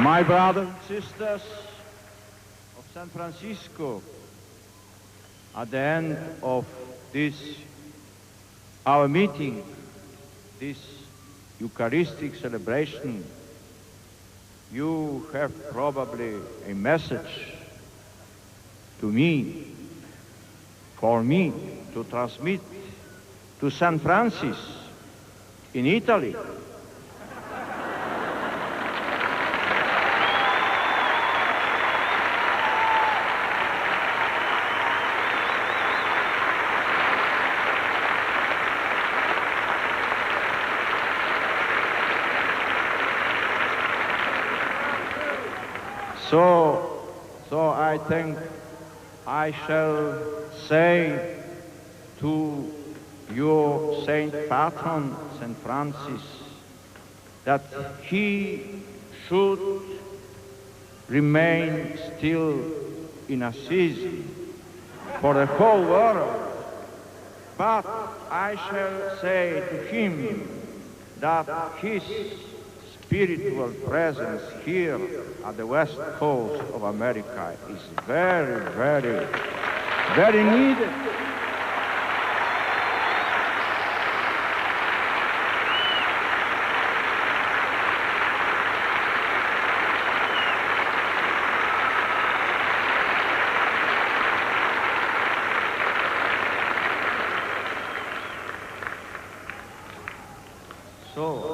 My brothers and sisters of San Francisco, at the end of our meeting, this Eucharistic celebration, you have probably a message to me, for me to transmit to San Francis in Italy. So I think I shall say to your Saint Patron, Saint Francis, that he should remain still in Assisi for the whole world. But I shall say to him that his spiritual presence here at the west coast of America is very, very, very needed.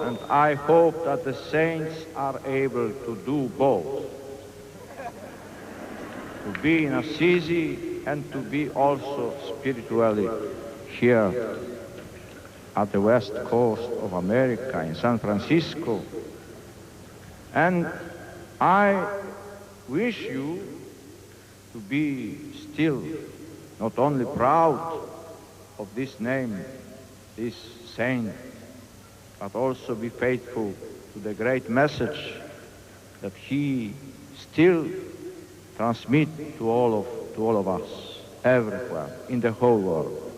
And I hope that the saints are able to do both, to be in Assisi and to be also spiritually here at the west coast of America, in San Francisco. And I wish you to be still not only proud of this name, this saint, but also be faithful to the great message that he still transmits to all of us, everywhere, in the whole world.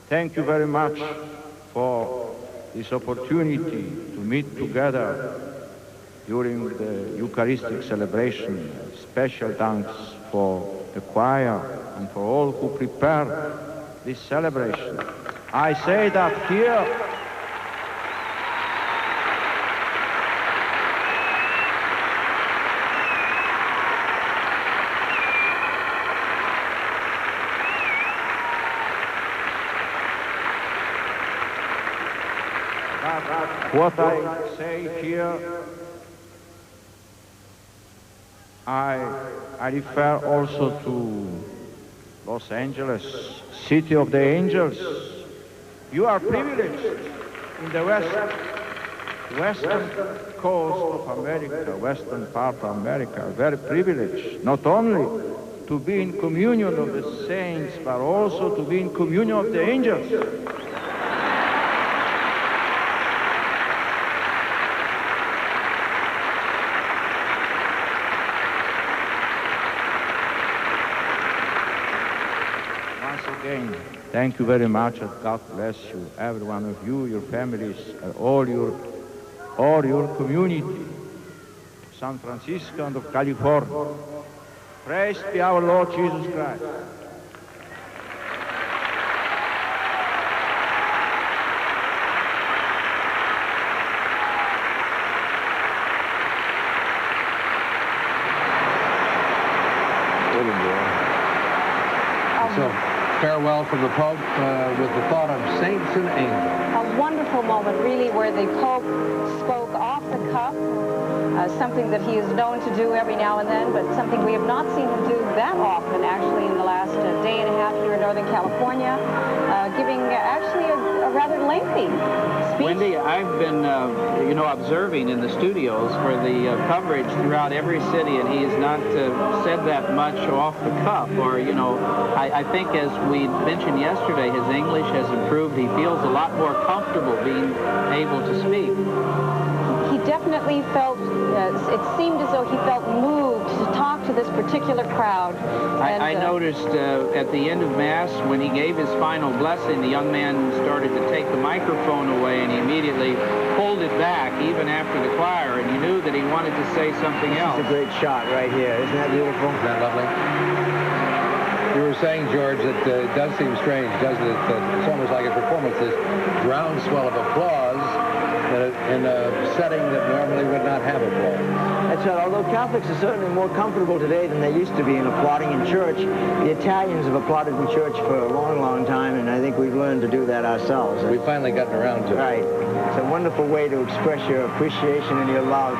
Thank you very much for this opportunity to meet together during the Eucharistic celebration. Special thanks for the choir and for all who prepared this celebration. I say that here, what I say here, I refer also to Los Angeles, city of the angels. You are privileged in the western coast of America, western part of America, very privileged, not only to be in communion of the saints, but also to be in communion of the angels. Again, thank you very much, and God bless you, every one of you, your families, and all your community, San Francisco and of California. Praise be our Lord Jesus Christ. Farewell from the Pope with the thought of saints and angels. A wonderful moment, really, where the Pope spoke off the cuff, something that he is known to do every now and then, but something we have not seen him do that often, actually, in the last day and a half here in Northern California, giving actually a rather lengthy speech. Wendy, I've been, observing in the studios for the coverage throughout every city, and he has not said that much off the cuff, or, I think as we mentioned yesterday, his English has improved. He feels a lot more comfortable being able to speak. He definitely felt, it seemed as though he felt moved to talk to to this particular crowd. And, I noticed at the end of Mass, when he gave his final blessing, the young man started to take the microphone away, and he immediately pulled it back, even after the choir, and you knew that he wanted to say something else. It's a great shot right here. Isn't that beautiful? Isn't that lovely? You were saying, George, that it does seem strange, doesn't it? That it's almost like a performance, this groundswell of applause in a setting that normally would not have applause. That's right. Although Catholics are certainly more comfortable today than they used to be in applauding in church, the Italians have applauded in church for a long, long time, and I think we've learned to do that ourselves. We've finally gotten around to it. Right. It's a wonderful way to express your appreciation and your love.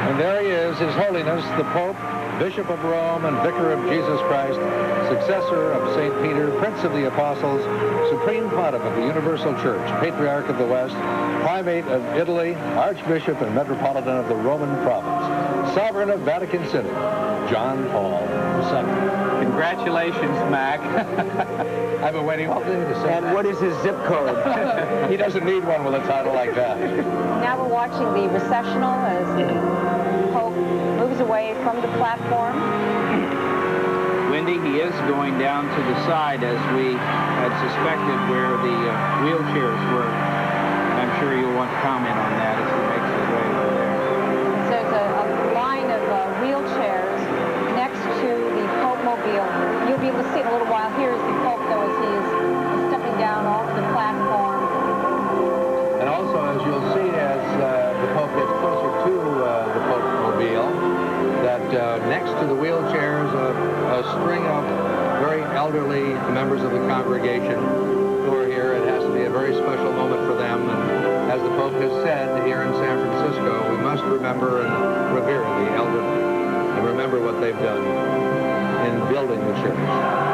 And there he is, His Holiness, the Pope, Bishop of Rome and Vicar of Jesus Christ, successor of St. Peter, Prince of the Apostles, Supreme Pontiff of the Universal Church, Patriarch of the West, Primate of Italy, Archbishop and Metropolitan of the Roman Province, Sovereign of Vatican City, John Paul II. Congratulations, Mac. I've been waiting all day to say And that. what is his zip code? He doesn't need one with a title like that. now we're watching the recessional as the Pope moves away from the platform. Wendy, he is going down to the side, as we had suspected, where the wheelchairs were. I'm sure you'll want to comment on that as he makes his way over there. So there's a line of wheelchairs next to the Pope mobile. You'll be able to see in a little while. Here is the Pope, though, as he is stepping down off the platform. And also, as you'll see, as the Pope gets closer to the Pope mobile, that next to the wheelchairs, a string of very elderly members of the congregation who are here. It has to be a very special moment for them. And as the Pope has said here in San Francisco, we must remember and revere the elderly and remember what they've done in building the church.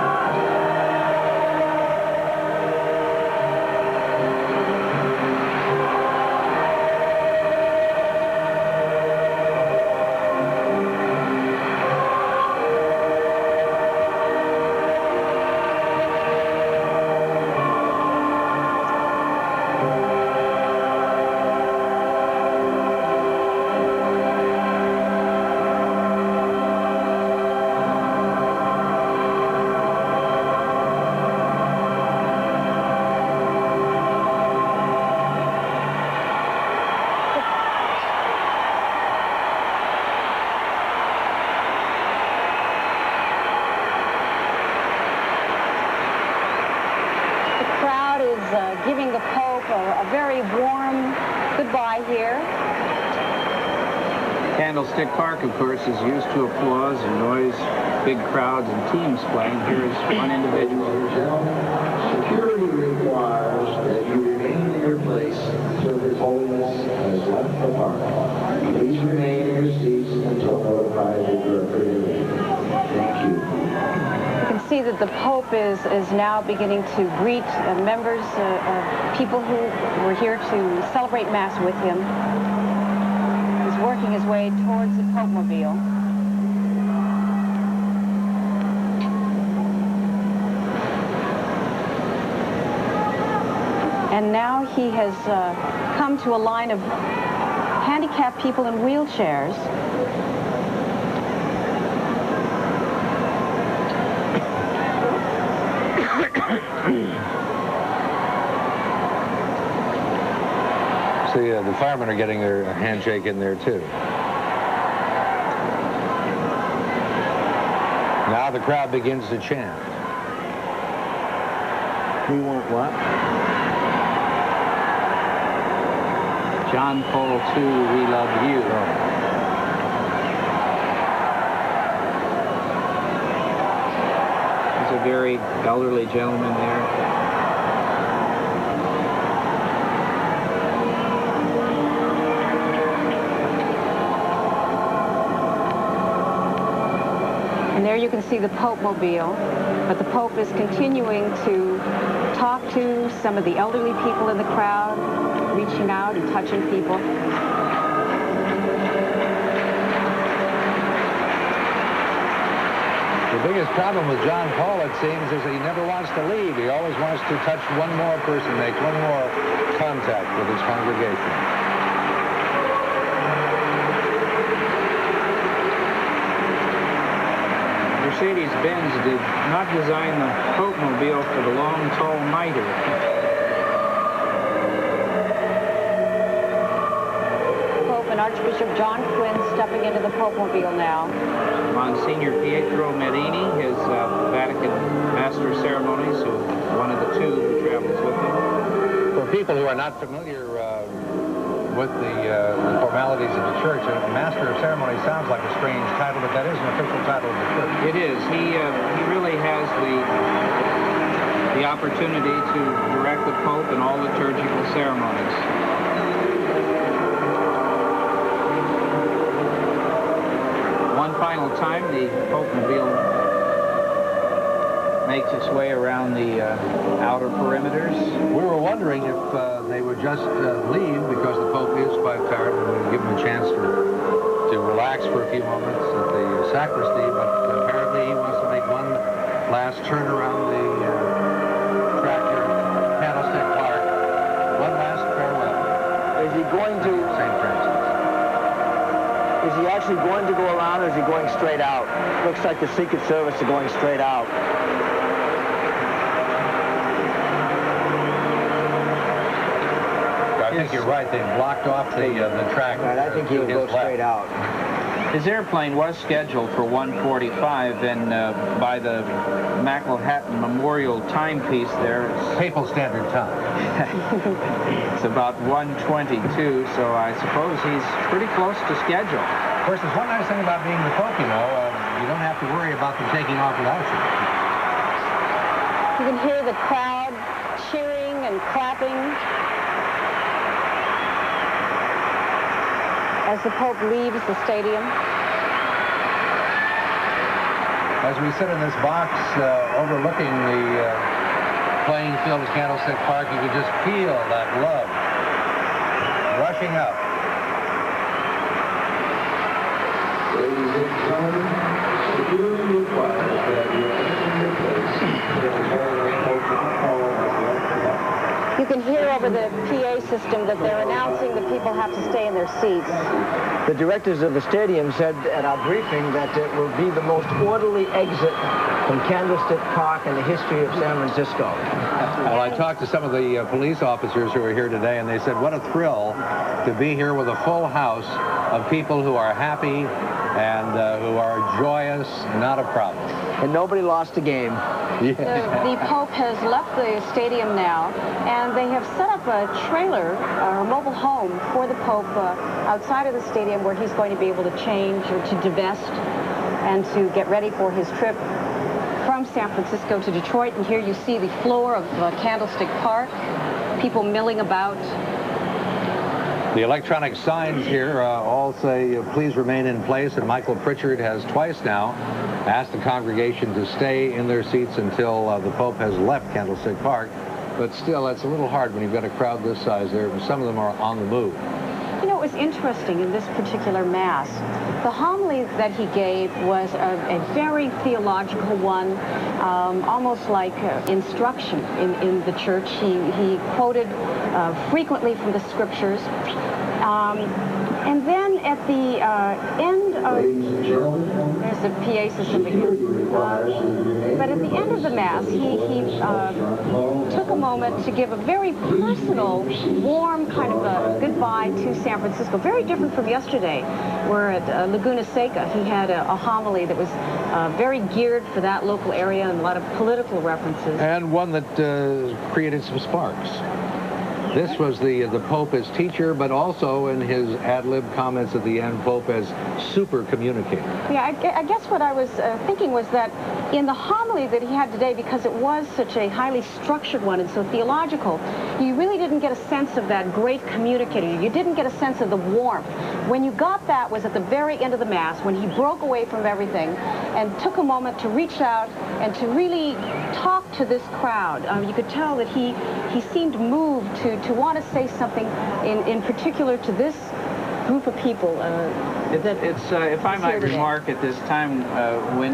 Giving the Pope a very warm goodbye here. Candlestick Park, of course, is used to applause and noise, big crowds and teams playing. Here is one individual. Security requires that you remain in your place until His Holiness has left the park. Please remain in your seats until notified that you are clear. Thank you. You can see that the Pope is now beginning to greet members of people who were here to celebrate Mass with him. He's working his way towards the Pope mobile. And now he has come to a line of handicapped people in wheelchairs. See, the firemen are getting their handshake in there, too. Now the crowd begins to chant. We want what? John Paul II, we love you. There's a very elderly gentleman there. And there you can see the Pope mobile, but the Pope is continuing to talk to some of the elderly people in the crowd, reaching out and touching people. The biggest problem with John Paul, it seems, is that he never wants to leave. He always wants to touch one more person, make one more contact with his congregation. Mercedes-Benz did not design the Pope-mobile for the long, tall mitre. Pope and Archbishop John Quinn stepping into the Pope-mobile now. Monsignor Pietro Medini, his Vatican Master of Ceremonies, who one of the two who travels with him. For people who are not familiar with the formalities of the church, a Master of Ceremonies sounds like a strange title, but that is an official title of the church. It is. He really has the opportunity to direct the Pope in all liturgical ceremonies. One final time, the Pope-mobile makes its way around the outer perimeters. We were wondering if they would just leave because the Pope is quite tired and we'd give him a chance to relax for a few moments at the sacristy, but apparently he wants to make one last turn around the track here at Candlestick Park. One last farewell. Is he going to... St. Francis. Is he actually going to go around, or is he going straight out? Looks like the Secret Service are going straight out. I think you're right. They've blocked off the track. Right, I think he'll go straight out. His airplane was scheduled for 1:45, and by the McElhatton Memorial timepiece there, Papal Standard Time. it's about 1:22, so I suppose he's pretty close to schedule. Of course, there's one nice thing about being the Pope, you know. You don't have to worry about them taking off without you. You can hear the crowd cheering and clapping as the Pope leaves the stadium. As we sit in this box overlooking the playing field of Candlestick Park, you can just feel that love rushing up. Ladies and gentlemen, security requires that you enter your place in the You can hear over the PA system that they're announcing that people have to stay in their seats. The directors of the stadium said at our briefing that it will be the most orderly exit from Candlestick Park in the history of San Francisco. Well, I talked to some of the police officers who are here today, and they said what a thrill to be here with a full house of people who are happy and who are joyous, not a problem. And nobody lost a game. The Pope has left the stadium now, and they have set up a trailer, or a mobile home for the Pope outside of the stadium where he's going to be able to change or to divest and to get ready for his trip from San Francisco to Detroit. And here you see the floor of Candlestick Park, people milling about. The electronic signs here all say, please remain in place, and Michael Pritchard has twice now asked the congregation to stay in their seats until the Pope has left Candlestick Park. But still, that's a little hard when you've got a crowd this size there. Some of them are on the move. You know, it was interesting in this particular Mass. The homily that he gave was a very theological one, almost like instruction in the church. He quoted frequently from the scriptures. And then at the end of, there's the PA system again. But at the end of the Mass, he took a moment to give a very personal, warm kind of a goodbye to San Francisco. Very different from yesterday, where at Laguna Seca, he had a homily that was very geared for that local area and a lot of political references. And one that created some sparks. This was the Pope as teacher, but also in his ad-lib comments at the end, Pope as super communicator. Yeah, I guess what I was thinking was that in the homily that he had today, because it was such a highly structured one and so theological, you really didn't get a sense of that great communicator. You didn't get a sense of the warmth. When you got that was at the very end of the Mass, when he broke away from everything and took a moment to reach out and to really talk to this crowd. You could tell that he seemed moved to want to say something in particular to this group of people. If I might remark at this time, when